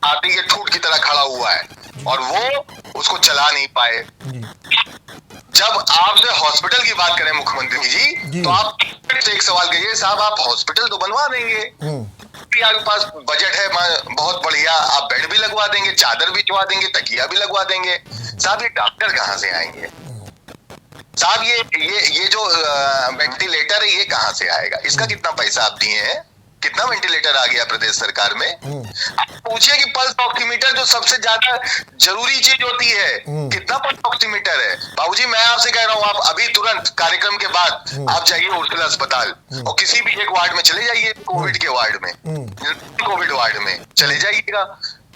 आती के ठूट की तरह खड़ा हुआ है, और वो उसको चला नहीं पाए। जब आपसे हॉस्पिटल की बात करें मुख्यमंत्री जी, तो आप एक सवाल करिए, साहब आप हॉस्पिटल तो बनवा देंगे, आपके पास बजट है बहुत बढ़िया, आप बेड भी लगवा देंगे, चादर भी चुवा देंगे, तकिया भी लगवा देंगे, साहब ये डॉक्टर कहाँ से आएंगे? साहब ये जो वेंटिलेटर है ये कहाँ से आएगा? इसका कितना पैसा आप दिए हैं? कितना वेंटिलेटर आ गया प्रदेश सरकार में? आप पूछिए कि पल्स ऑक्सीमीटर जो सबसे ज्यादा जरूरी चीज होती है, कितना पल्स ऑक्सीमीटर है? बाबूजी मैं आपसे कह रहा हूँ, आप अभी तुरंत कार्यक्रम के बाद आप जाइए उर्सुला अस्पताल और किसी भी एक वार्ड में चले जाइए, कोविड के वार्ड में, कोविड वार्ड में चले जाइएगा,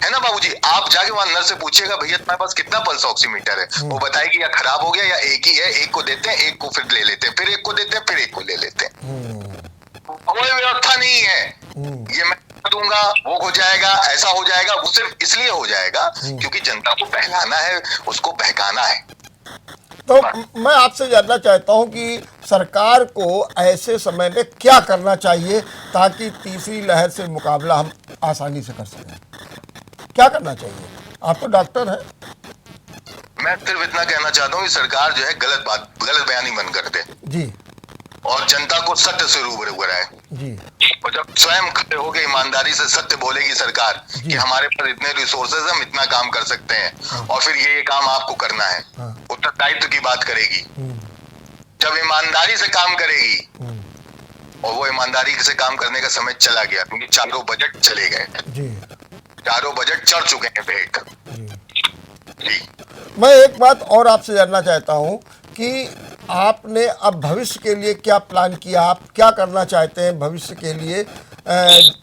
है ना बाबूजी? आप जाके वहां नर्स से पूछिएगा, भैया तुम्हारे पास कितना पल्स ऑक्सीमीटर है? वो बताएगी या खराब हो गया या एक ही है, एक को देते हैं, एक को फिर ले लेते हैं, फिर एक को देते हैं, फिर एक को ले लेते हैं। कोई व्यवस्था नहीं है। ये मैं दूंगा वो हो जाएगा, ऐसा हो जाएगा, वो सिर्फ इसलिए हो जाएगा क्योंकि जनता को बहलाना है, उसको बहकाना है। तो मैं आपसे जानना चाहता हूं कि सरकार को ऐसे समय में क्या करना चाहिए ताकि तीसरी लहर से मुकाबला हम आसानी से कर सकें? क्या करना चाहिए? आप तो डॉक्टर हैं। मैं सिर्फ इतना कहना चाहता हूँ कि सरकार जो है गलत बयानी बंद कर दे जी, और जनता को सत्य से रूबरू कराए जी। और जब स्वयं खड़े होकर ईमानदारी से सत्य बोलेगी सरकार कि हमारे पास इतने रिसोर्सेज, हम इतना काम कर सकते हैं और फिर ये काम आपको करना है, उत्तरदायित्व की बात करेगी, जब ईमानदारी से काम करेगी, और वो ईमानदारी से काम करने का समय चला गया क्योंकि चारों बजट चले गए, चारों बजट चढ़ चुके हैं भेंट जी। मैं एक बात और आपसे जानना चाहता हूँ कि आपने अब भविष्य के लिए क्या प्लान किया? आप क्या करना चाहते हैं भविष्य के लिए?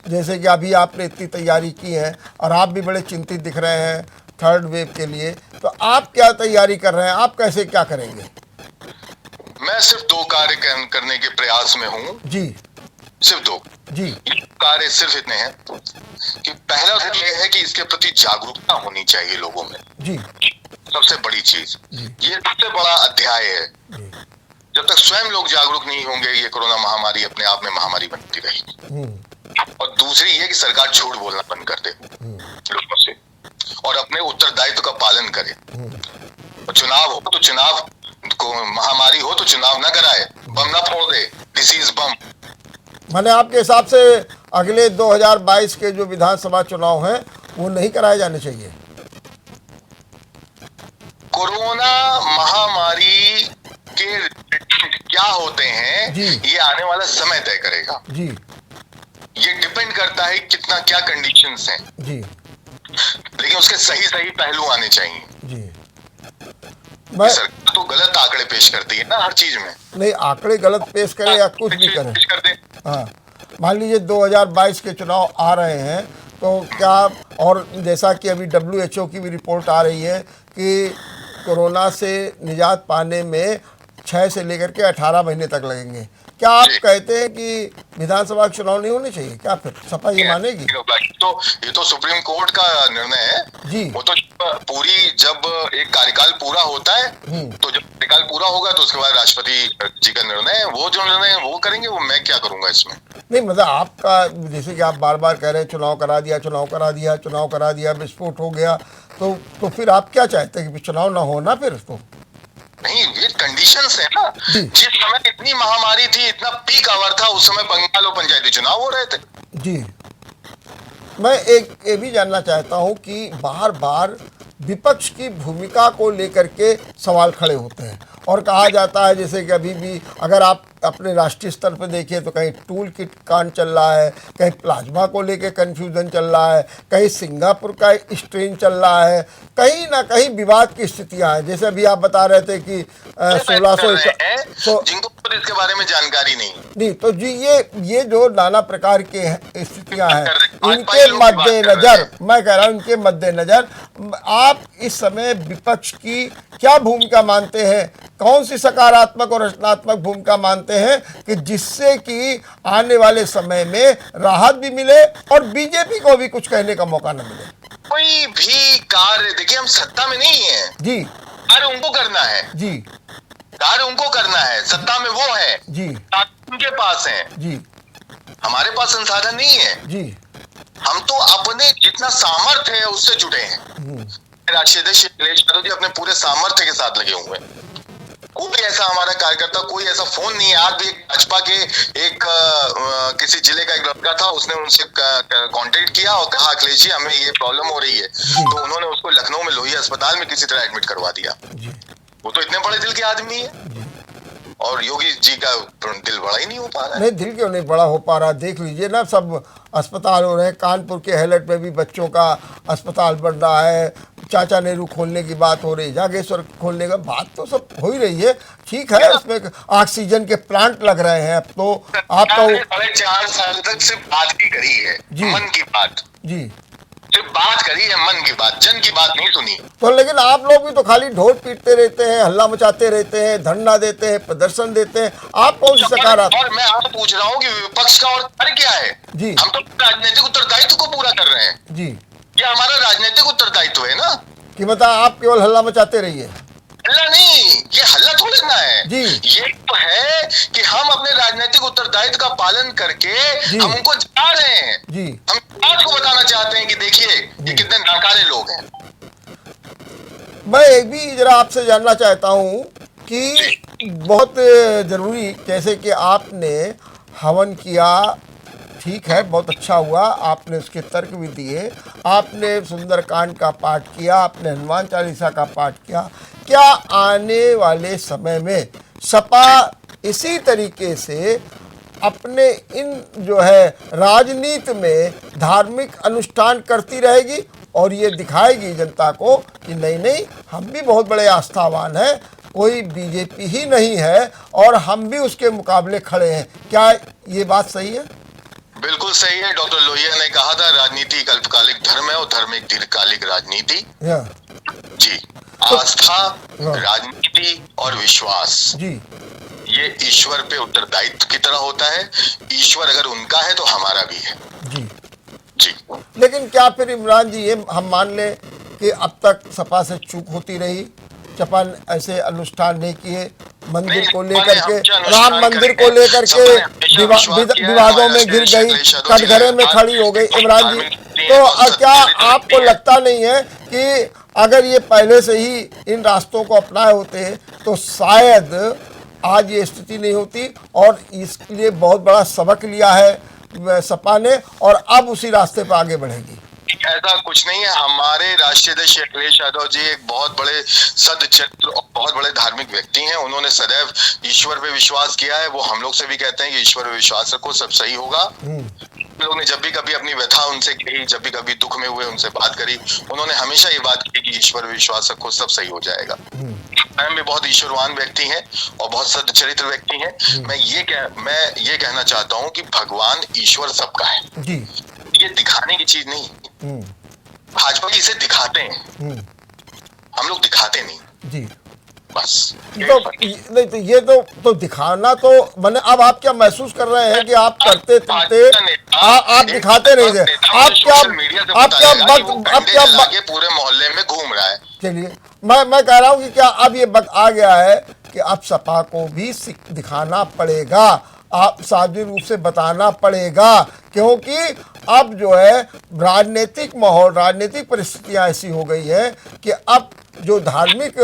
जैसे कि अभी आपने इतनी तैयारी की है और आप भी बड़े चिंतित दिख रहे हैं थर्ड वेव के लिए, तो आप क्या तैयारी कर रहे हैं? आप कैसे क्या करेंगे? मैं सिर्फ 2 कार्य करने के प्रयास में हूँ जी, सिर्फ 2 जी कार्य सिर्फ इतने हैं कि पहला ये है कि इसके प्रति जागरूकता होनी चाहिए लोगों में जी, सबसे बड़ी चीज ये सबसे बड़ा अध्याय है। जब तक स्वयं लोग जागरूक नहीं होंगे ये कोरोना महामारी अपने आप में महामारी बनती रहेगी। और दूसरी ये कि सरकार झूठ बोलना बंद कर दे लोगों से और अपने उत्तरदायित्व का पालन करे। और चुनाव हो तो चुनाव को, महामारी हो तो चुनाव ना कराए, बम ना फोड़ दे, डिसीज बम। माने आपके हिसाब से अगले 2022 के जो विधानसभा चुनाव हैं वो नहीं कराए जाने चाहिए? कोरोना महामारी के क्या होते हैं ये आने वाला समय तय करेगा जी। ये डिपेंड करता है कितना क्या कंडीशंस हैं जी, लेकिन उसके सही पहलू आने चाहिए जी। सरकार तो गलत आंकड़े पेश करती है ना हर चीज में। नहीं, आंकड़े गलत पेश करे या कुछ भी करे, कर दे। हाँ, मान लीजिए 2022 के चुनाव आ रहे हैं तो क्या, और जैसा कि अभी WHO की भी रिपोर्ट आ रही है कि कोरोना से निजात पाने में 6 से लेकर के 18 महीने तक लगेंगे, क्या आप कहते हैं कि विधानसभा के चुनाव नहीं होने चाहिए? क्या फिर सपा ये मानेगी? तो ये तो सुप्रीम कोर्ट का निर्णय है जी। वो तो पूरी जब एक कार्यकाल पूरा होता है तो जब कार्यकाल पूरा होगा तो उसके बाद राष्ट्रपति जी का निर्णय है, वो जो निर्णय वो करेंगे, वो मैं क्या करूंगा इसमें। नहीं मतलब आपका, जैसे कि आप बार बार कह रहे हैं चुनाव करा दिया, चुनाव करा दिया, चुनाव करा दिया, विस्फोट हो गया, तो फिर आप क्या चाहते हैं कि चुनाव ना होना फिर तो? नहीं, ये कंडीशंस है ना। जिस समय इतनी महामारी थी, इतना पीक आवर था, उस समय बंगाल और पंचायती चुनाव हो रहे थे। जी, मैं एक ये भी जानना चाहता हूं कि बार बार विपक्ष की भूमिका को लेकर के सवाल खड़े होते हैं और कहा जाता है, जैसे कि अभी भी अगर आप अपने राष्ट्रीय स्तर पर देखिए तो कहीं टूल किट कांड चल रहा है, कहीं प्लाज्मा को लेकर कन्फ्यूज़न चल रहा है, कहीं सिंगापुर का स्ट्रेन चल रहा है, कहीं ना कहीं विवाद की स्थितियां हैं। जैसे अभी आप बता रहे थे कि 1600 जिनको इसके बारे में जानकारी नहीं, तो जी ये जो नाना प्रकार के स्थितियां हैं, इनके मद्देनजर मैं कह रहा हूं, इनके मद्देनजर आप इस समय विपक्ष की क्या भूमिका मानते हैं? कौन सी सकारात्मक और रचनात्मक भूमिका मानते हैं कि जिससे कि आने वाले समय में राहत भी मिले और बीजेपी को भी कुछ कहने का मौका न मिले? कोई भी कार्य, देखिए हम सत्ता में नहीं है जी, कार्य उनको करना है जी, कार्य उनको करना है, सत्ता में वो है जी, उनके पास है जी, हमारे पास संसाधन नहीं है। जी, हम तो अपने जितना सामर्थ्य है उससे जुड़े हैं। राष्ट्रीय अध्यक्ष अखिलेश यादव जी अपने पूरे सामर्थ्य के साथ लगे हुए हैं। कोई ऐसा हमारा कार्यकर्ता, कोई ऐसा फोन नहीं है। आज भी भाजपा के एक किसी जिले का एक लड़का था, उसने उनसे कांटेक्ट किया और कहा अखिलेश जी हमें ये प्रॉब्लम हो रही है, तो उन्होंने उसको लखनऊ में लोहिया अस्पताल में किसी तरह एडमिट करवा दिया। वो तो इतने बड़े दिल के आदमी है और योगी जी का दिल बड़ा ही नहीं हो पा रहा है। नहीं, दिल क्यों नहीं बड़ा हो पा रहा? देख लीजिए ना, सब अस्पताल हो रहे हैं। कानपुर के हैलट में भी बच्चों का अस्पताल बन रहा है, चाचा नेहरू खोलने की बात हो रही है, जागेश्वर खोलने का बात तो सब हो ही रही है। ठीक है, उसमें ऑक्सीजन के प्लांट लग रहे हैं। अब तो आपका 4 साल तक सिर्फ बात ही करी है, मन की बात जी, सिर्फ बात करी है, मन की बात, जन की बात नहीं सुनी। तो लेकिन आप लोग भी तो खाली ढोल पीटते रहते हैं, हल्ला मचाते रहते हैं, धरना देते हैं, प्रदर्शन देते हैं। आप कौन सी सकारात्मक? और मैं आपसे पूछ रहा हूँ कि विपक्ष का और कार्य क्या है? जी, हम तो राजनीतिक उत्तरदायित्व को पूरा कर रहे हैं जी, ये हमारा राजनीतिक उत्तरदायित्व है ना। कि बता आप केवल हल्ला मचाते रहिए? हल्ला नहीं, ये हल्ला थोड़ी ना है जी, ये तो है कि हम अपने राजनीतिक उत्तरदायित्व का पालन करके हम उनको जता रहे हैं। जी, हम समाज को बताना चाहते हैं कि देखिए ये कितने नाकारे लोग हैं। मैं एक भी जरा आपसे जानना चाहता हूँ कि बहुत ज़रूरी, जैसे कि आपने हवन किया, ठीक है, बहुत अच्छा हुआ, आपने उसके तर्क भी दिए, आपने सुंदरकांड का पाठ किया, आपने हनुमान चालीसा का पाठ किया। क्या आने वाले समय में सपा इसी तरीके से अपने इन जो है राजनीति में धार्मिक अनुष्ठान करती रहेगी और ये दिखाएगी जनता को कि नहीं नहीं, हम भी बहुत बड़े आस्थावान हैं, कोई बीजेपी ही नहीं है और हम भी उसके मुकाबले खड़े हैं? क्या ये बात सही है? बिल्कुल सही है। डॉक्टर लोहिया ने कहा था राजनीति एक अल्पकालिक धर्म है और धर्म एक दीर्घकालिक राजनीति। जी, आस्था, राजनीति और विश्वास, जी, ये ईश्वर पे उत्तरदायित्व की तरह होता है। ईश्वर अगर उनका है तो हमारा भी है। जी, जी। लेकिन क्या फिर इमरान जी ये हम मान लें कि अब तक सपा से चूक होती रही, सपा ऐसे अनुष्ठान नहीं किए, मंदिर को लेकर के, राम मंदिर को लेकर के विवादों में घिर गई, कटघरे में खड़ी हो गई इमरान जी, तो क्या आपको लगता नहीं है कि अगर ये पहले से ही इन रास्तों को अपनाए होते तो शायद आज ये स्थिति नहीं होती और इसके लिए बहुत बड़ा सबक लिया है सपा ने और अब उसी रास्ते पर आगे बढ़ेगी? ऐसा कुछ नहीं है। हमारे राष्ट्रीय अध्यक्ष अखिलेश यादव जी एक बहुत बड़े सदचित्र और बहुत बड़े धार्मिक व्यक्ति हैं। उन्होंने सदैव ईश्वर पे विश्वास किया है। वो हम लोग से भी कहते हैं कि ईश्वर पे विश्वास रखो, सब सही होगा। लोगों ने जब भी कभी अपनी व्यथा उनसे कही, जब भी कभी दुख में हुए उनसे बात करी, उन्होंने हमेशा ये बात की कि ईश्वर पे विश्वास रखो, सब सही हो जाएगा। मैं भी बहुत ईश्वरवान व्यक्ति हैं और बहुत सदचरित्र व्यक्ति हैं। मैं ये कहना चाहता हूँ कि भगवान ईश्वर सबका है जी। ये दिखाने की चीज नहीं। भाजपा की इसे दिखाते हैं, हम लोग दिखाते नहीं जी, बस। तो नहीं तो ये तो दिखाना तो मैंने, अब आप क्या महसूस कर रहे हैं कि आप करते आप दिखाते नहीं थे? आप क्या पूरे मोहल्ले में घूम रहा है? चलिए, मैं कह रहा हूँ कि क्या अब ये वक्त आ गया है कि अब सपा को भी दिखाना पड़ेगा, आप सार्वजनिक रूप से बताना पड़ेगा, क्योंकि अब जो है राजनीतिक माहौल, राजनीतिक परिस्थितियां ऐसी हो गई है कि अब जो धार्मिक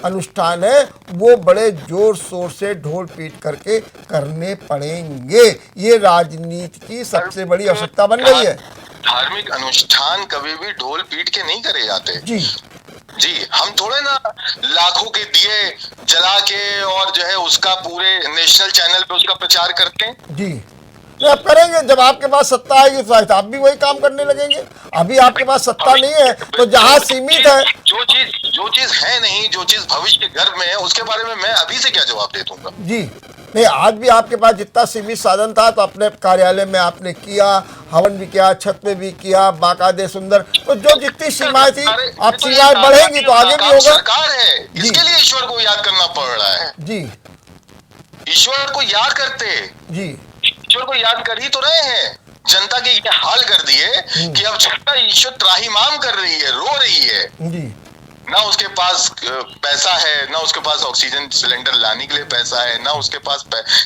अनुष्ठान है वो बड़े जोर शोर से ढोल पीट करके करने पड़ेंगे। ये राजनीति की सबसे बड़ी आवश्यकता बन गई है। धार्मिक अनुष्ठान कभी भी ढोल पीट के नहीं करे जाते जी। हम थोड़े ना लाखों के दिए जला के और जो है उसका पूरे नेशनल चैनल पे उसका प्रचार करते हैं जी। नहीं, आप करेंगे जब आपके पास सत्ता आएगी तो आप भी वही काम करने लगेंगे। अभी आपके पास सत्ता नहीं है तो जहां सीमित है, जो चीज है नहीं, जो चीज भविष्य के गर्भ में है, उसके बारे में मैं अभी से क्या जवाब दे दूंगा जी। नहीं, आज भी आपके पास जितना सीमित साधन था तो अपने कार्यालय में आपने किया, हवन भी किया, छत में भी किया, बाकायदे सुंदर, तो जो जितनी सीमाएं थी, अब सीमाएं बढ़ेंगी तो आगे भी होगा। सरकार है, इसके लिए ईश्वर को याद करना पड़ रहा है जी। ईश्वर को याद करते जी, ईश्वर को याद कर ही तो रहे हैं। जनता के ये हाल कर दिए कि अब जनता ईश्वर त्राहिमाम कर रही है, रो रही है जी। ना उसके पास पैसा है, ना उसके पास ऑक्सीजन सिलेंडर लाने के लिए पैसा है, ना उसके पास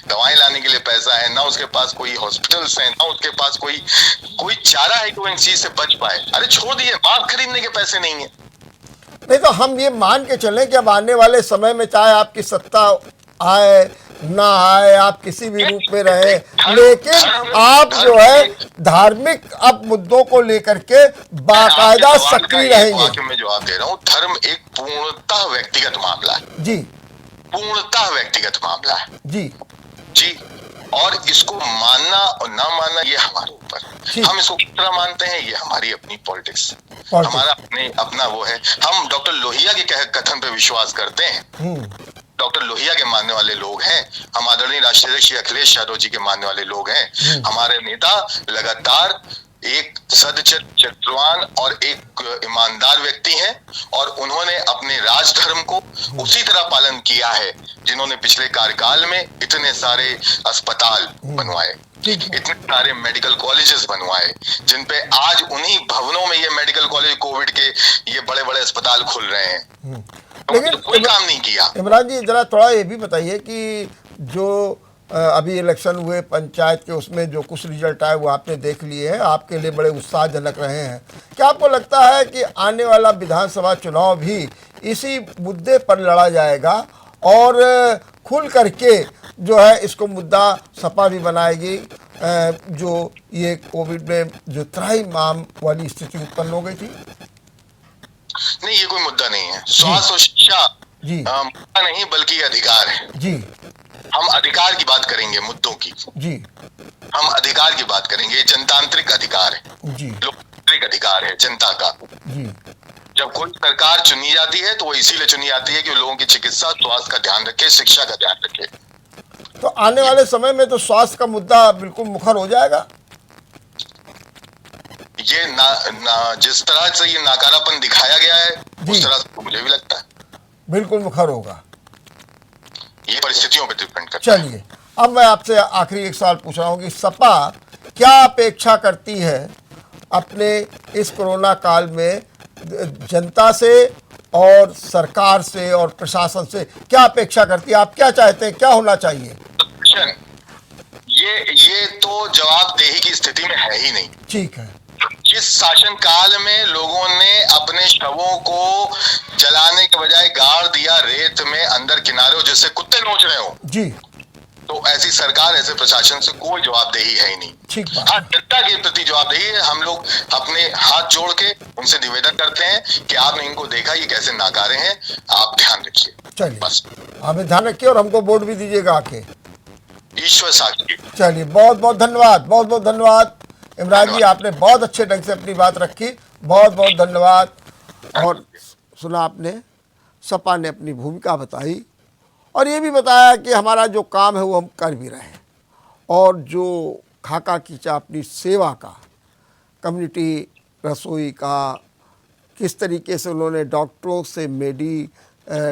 दवाएं लाने के लिए पैसा है, ना उसके पास कोई हॉस्पिटल्स हैं, ना उसके पास कोई चारा है कि वो इन चीज से बच पाए। अरे छोड़ दिए, मास्क खरीदने के पैसे नहीं है। नहीं तो हम ये मान के चलें कि अब आने वाले समय में चाहे आपकी सत्ता आए ना आए, आप किसी भी रूप में रहे, लेकिन आप जो है धार्मिक अब मुद्दों को लेकर के बाकायदा सक्रिय रहेंगे। मैं जवाब दे रहा हूँ, धर्म एक पूर्णतः व्यक्तिगत मामला है जी। पूर्णतः व्यक्तिगत मामला है जी जी। और इसको मानना और ना मानना ये हमारे ऊपर, हम इसको किस तरह मानते हैं ये हमारी अपनी पॉलिटिक्स, हमारा अपना वो है। हम डॉक्टर लोहिया के कथन पे विश्वास करते हैं, डॉक्टर लोहिया के मानने वाले लोग हैं, हम आदरणीय राष्ट्रीय अध्यक्ष अखिलेश यादव जी के मानने वाले लोग हैं। हमारे नेता लगातार एक सदचरित्रवान और एक ईमानदार व्यक्ति हैं और उन्होंने अपने राजधर्म को उसी तरह पालन किया है जिन्होंने पिछले कार्यकाल में इतने सारे अस्पताल बनवाए, इतने सारे मेडिकल कॉलेजेस बनवाए, जिन पे आज उन्हीं भवनों में ये मेडिकल कॉलेज, कोविड के ये बड़े बड़े अस्पताल खुल रहे हैं। लेकिन तो कोई काम नहीं किया। इमरान जी जरा थोड़ा ये भी बताइए कि जो अभी इलेक्शन हुए पंचायत के, उसमें जो कुछ रिजल्ट आए वो आपने देख लिए हैं, आपके लिए बड़े उत्साहजनक रहे हैं। क्या आपको लगता है कि आने वाला विधानसभा चुनाव भी इसी मुद्दे पर लड़ा जाएगा और खुल करके जो है इसको मुद्दा सपा भी बनाएगी, जो ये कोविड में जो त्राहिमाम वाली स्थिति उत्पन्न हो गई थी? नहीं, ये कोई मुद्दा नहीं है। स्वास्थ्य और शिक्षा मुद्दा नहीं बल्कि अधिकार है जी। हम अधिकार की बात करेंगे, मुद्दों की जी। हम अधिकार की बात करेंगे। जनतांत्रिक अधिकार है जी, लोकतांत्रिक अधिकार है जनता का जी। जब कोई सरकार चुनी जाती है तो वो इसीलिए चुनी जाती है कि लोगों की चिकित्सा स्वास्थ्य का ध्यान रखे, शिक्षा का ध्यान रखे। तो आने वाले समय में तो स्वास्थ्य का मुद्दा बिल्कुल मुखर हो जाएगा। ये जिस तरह से ये नाकारापन दिखाया गया है उस तरह से मुझे भी लगता है बिल्कुल मुखर होगा। ये परिस्थितियों पर डिपेंड करता है। चलिए, अब मैं आपसे आखिरी एक सवाल पूछ रहा हूँ कि सपा क्या अपेक्षा करती है अपने इस कोरोना काल में जनता से और सरकार से और प्रशासन से, क्या अपेक्षा करती है? आप क्या चाहते हैं, क्या होना चाहिए? ये तो जवाबदेही की स्थिति में है ही नहीं। ठीक है। जिस शासन काल में लोगों ने अपने शवों को जलाने के बजाय गाड़ दिया रेत में अंदर किनारे, जिससे कुत्ते नोच रहे हो जी, तो ऐसी सरकार, ऐसे प्रशासन से कोई जवाबदेही है ही नहीं। ठीक बात। हाँ, जनता के प्रति जवाबदेही है। हम लोग अपने हाथ जोड़ के उनसे निवेदन करते हैं कि आपने इनको देखा ये कैसे नाकारे हैं, आप ध्यान रखिए। चलिए, बस आप ध्यान रखिए और हमको वोट भी दीजिएगा आके। ईश्वर साक्षी। चलिए, बहुत बहुत धन्यवाद, बहुत बहुत धन्यवाद इमरान जी, आपने बहुत अच्छे ढंग से अपनी बात रखी, बहुत बहुत धन्यवाद। और सुना आपने, सपा ने अपनी भूमिका बताई और ये भी बताया कि हमारा जो काम है वो हम कर भी रहे हैं, और जो खाका खींचा अपनी सेवा का, कम्युनिटी रसोई का, किस तरीके से उन्होंने डॉक्टरों से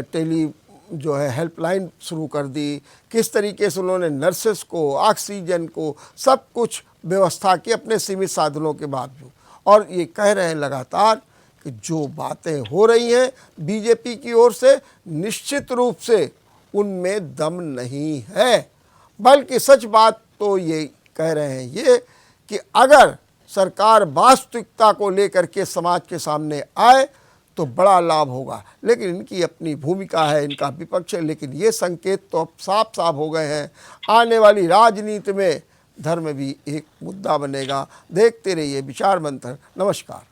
टेली जो है हेल्पलाइन शुरू कर दी, किस तरीके से उन्होंने नर्सेस को, ऑक्सीजन को, सब कुछ व्यवस्था की अपने सीमित साधनों के बावजूद। और ये कह रहे हैं लगातार कि जो बातें हो रही हैं बीजेपी की ओर से, निश्चित रूप से उनमें दम नहीं है। बल्कि सच बात तो ये कह रहे हैं ये कि अगर सरकार वास्तविकता को लेकर के समाज के सामने आए तो बड़ा लाभ होगा। लेकिन इनकी अपनी भूमिका है, इनका विपक्ष है। लेकिन ये संकेत तो अब साफ साफ हो गए हैं। आने वाली राजनीति में धर्म भी एक मुद्दा बनेगा। देखते रहिए विचार मंथन। नमस्कार।